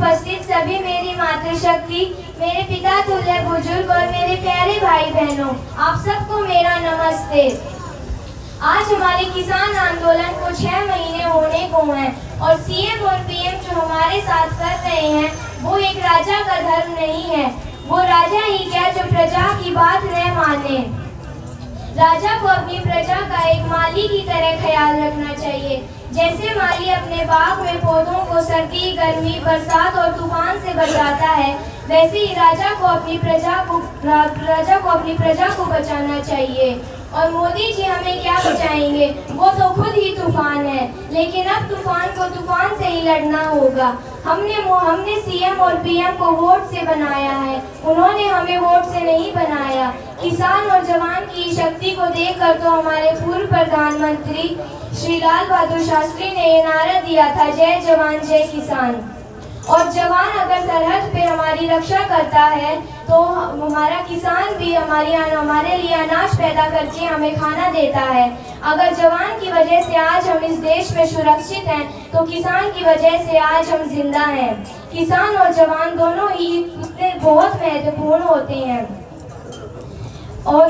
उपस्थित सभी मेरी मातृशक्ति, मेरे पिता तुल्य बुजुर्ग और मेरे प्यारे भाई बहनों, आप सबको मेरा नमस्ते। आज हमारे किसान आंदोलन को 6 महीने होने को हैं और सीएम और पीएम जो हमारे साथ कर रहे हैं वो एक राजा का धर्म नहीं है। वो राजा ही क्या जो प्रजा की बात न माने। राजा को अपनी प्रजा का एक माली की तरह ख्याल रखना चाहिए। जैसे माली अपने बाग में पौधों को सर्दी, गर्मी, बरसात और तूफान से बचाता है, वैसे ही राजा को अपनी प्रजा को बचाना चाहिए। और मोदी जी हमें क्या बचाएंगे? वो तो खुद ही तूफान है। लेकिन अब तूफान को तूफान से ही लड़ना होगा। हमने सीएम और पीएम को वोट से बनाया है, उन्होंने हमें वोट से नहीं बनाया। किसान और जवान की शक्ति को देखकर तो हमारे पूर्व प्रधानमंत्री श्री लाल बहादुर शास्त्री ने ये नारा दिया था, जय जवान जय किसान। और जवान अगर सरहद पे हमारी रक्षा करता है तो हमारा किसान भी हमारे लिए अनाज पैदा करके हमें खाना देता है। अगर जवान की वजह से आज हम इस देश में सुरक्षित हैं तो किसान की वजह से आज हम जिंदा हैं। किसान और जवान दोनों ही बहुत महत्वपूर्ण होते हैं और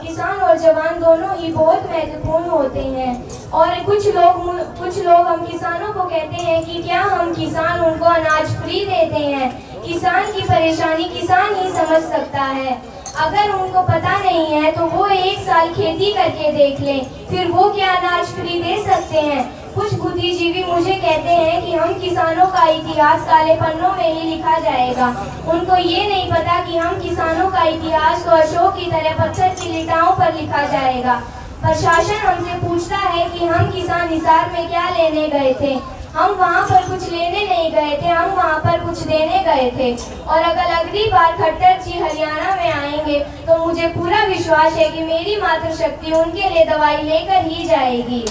किसान और जवान दोनों ही बहुत महत्वपूर्ण होते हैं। और कुछ लोग हम किसानों को कहते हैं कि क्या हम किसान उनको अनाज फ्री देते हैं। किसान की परेशानी किसान ही समझ सकता है। अगर उनको पता नहीं है तो वो 1 साल खेती करके देख लें, फिर वो क्या अनाज फ्री दे सकते हैं। कुछ बुद्धिजीवी मुझे कहते हैं कि हम किसानों का इतिहास काले पन्नों में ही लिखा जाएगा। उनको ये नहीं पता कि हम किसानों का इतिहास तो अशोक की तरह पत्थर की लिटाओं पर लिखा जाएगा। प्रशासन हमसे पूछता है कि हम किसान हिसार में क्या लेने गए थे। हम वहाँ पर कुछ लेने नहीं गए थे, हम वहाँ पर कुछ देने गए थे। और अगर अगली बार खट्टर जी हरियाणा में आएंगे तो मुझे पूरा विश्वास है कि मेरी मातृशक्ति उनके लिए दवाई लेकर ही जाएगी।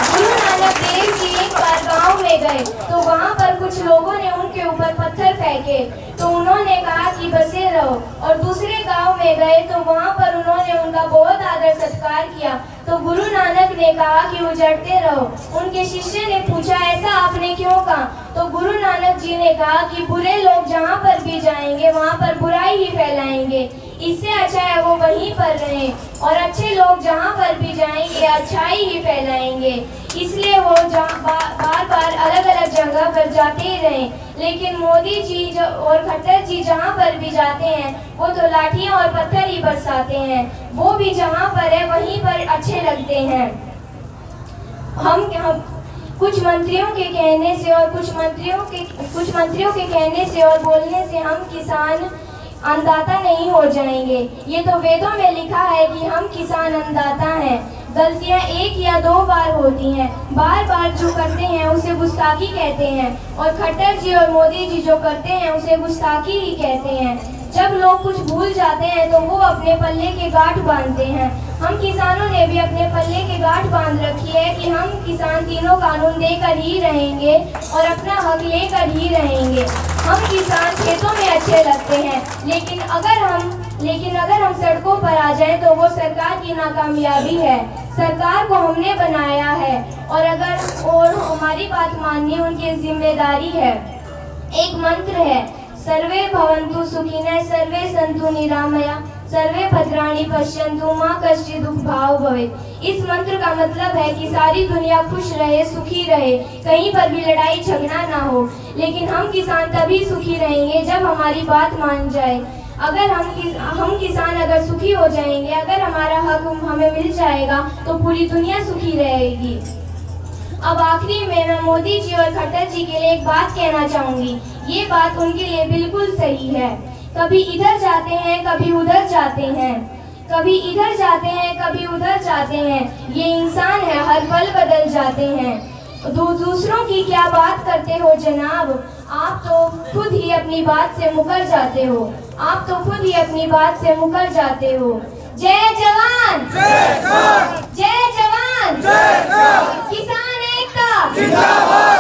गुरु नानक देव जी एक बार गांव में गए तो वहाँ पर कुछ लोगों ने उनके ऊपर पत्थर फेंके तो उन्होंने कहा कि बसे रहो। और दूसरे गांव में गए तो वहाँ पर उन्होंने उनका बहुत आदर सत्कार किया तो गुरु नानक ने कहा कि उजड़ते रहो। उनके शिष्य ने पूछा ऐसा आपने क्यों कहा? तो गुरु नानक जी ने कहा कि बुरे लोग जहाँ पर भी जाएंगे वहाँ पर बुराई ही फैलाएंगे, इससे अच्छा है वो वहीं पर रहें। और अच्छे लोग जहाँ पर भी जाएंगे अच्छाई ही फैलाएंगे, इसलिए वो बार बार अलग अलग जगह पर जाते ही रहें। लेकिन मोदी जी और खट्टर जी जहाँ पर भी जाते हैं वो तो लाठियाँ और पत्थर ही बरसाते हैं। वो भी जहाँ पर है वहीं पर अच्छे लगते हैं। हम कुछ मंत्रियों के कहने से और कुछ मंत्रियों के कहने से और बोलने से हम किसान अन्नदाता नहीं हो जाएंगे। ये तो वेदों में लिखा है कि हम किसान अन्नदाता हैं। गलतियां 1 या 2 बार होती हैं, बार बार जो करते हैं उसे गुस्ताखी कहते हैं। और खट्टर जी और मोदी जी जो करते हैं उसे गुस्ताखी ही कहते हैं। जब लोग कुछ भूल जाते हैं तो वो अपने पल्ले के गांठ बांधते हैं। हम किसानों ने भी अपने पल्ले के गांठ बांध रखी है कि हम किसान तीनों कानून देकर ही रहेंगे और अपना हक लेकर ही रहेंगे। हम किसान खेतों में अच्छे लगते हैं, लेकिन अगर हम सड़कों पर आ जाएं तो वो सरकार की नाकामयाबी है। सरकार को हमने बनाया है और हमारी बात माननी उनकी जिम्मेदारी है। एक मंत्र है, सर्वे भवन्तु सुखिनः सर्वे सन्तु निरामया सर्वे भद्राणि पश्यन्तु मा कश्चित् दुःखभाग् भवेत्। इस मंत्र का मतलब है कि सारी दुनिया खुश रहे, सुखी रहे, कहीं पर भी लड़ाई झगड़ा ना हो। लेकिन हम किसान तभी सुखी रहेंगे जब हमारी बात मान जाए। अगर हम किसान अगर सुखी हो जाएंगे, अगर हमारा हक हमें मिल जाएगा तो पूरी दुनिया सुखी रहेगी। अब आखिरी में मैं मोदी जी और खट्टर जी के लिए एक बात कहना चाहूंगी। ये बात उनके लिए बिल्कुल सही है। कभी इधर जाते हैं, कभी उधर जाते हैं, कभी इधर जाते हैं, कभी उधर जाते हैं। ये इंसान है, हर पल बदल जाते हैं। दूसरों की क्या बात करते हो जनाब, आप तो खुद ही अपनी बात से मुकर जाते हो। आप तो खुद ही अपनी बात से मुकर जाते हो। जय जवान जय जवान, किसान एकता जिंदाबाद।